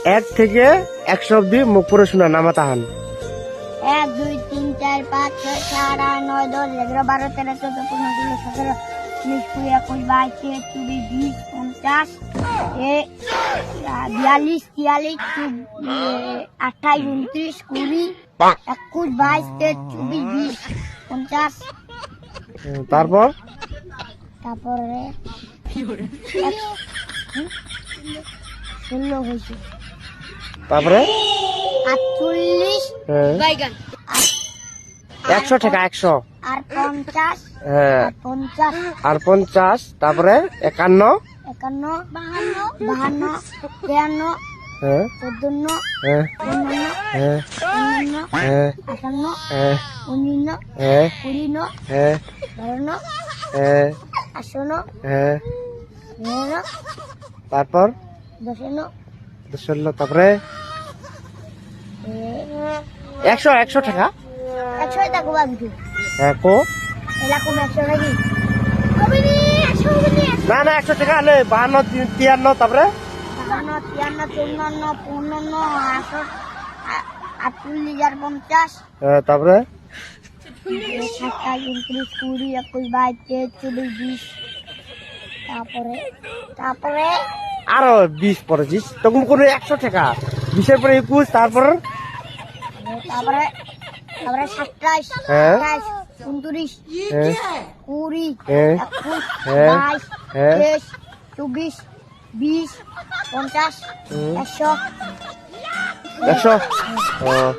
1 থেকে 100 অব্দি মুখ পড়ে শোনা নামা তাহান। 1 2 3 4 5 6 7 8 9 10 11 12 13 14 15 16 17 18 19 20 21 22 43 28 29 20 21 22 23 24 25 তারপর তারপরে 16 হয়েছে, তারপরে 48 হ্যাঁ 100 টাকা 100 আর 50 হ্যাঁ আর 50 আর 50 তারপরে 51 51 52 53 হ্যাঁ 54 হ্যাঁ 55 হ্যাঁ 56 হ্যাঁ 58 হ্যাঁ 59 হ্যাঁ 20 হ্যাঁ 52 হ্যাঁ 58 হ্যাঁ 59 তারপর 59 16 তারপরে 100 টাকা 100 টাকা বাকি হ্যাঁ কো এলা কম 100 নাকি কবি নি 100 হবে নি না না 100 টাকা আলে 52 53 তারপরে 53 54 55 58 আর 50 তারপরে 27 29 20 21 22 23 24 তারপরে আরো 20 পড়েছিস তখন কোনো 100 টাকা 20 পরে 21 তারপর তারপরে 27 হ্যাঁ 29 হ্যাঁ 20 হ্যাঁ 21 হ্যাঁ 22 হ্যাঁ 23 24 20 50 100 100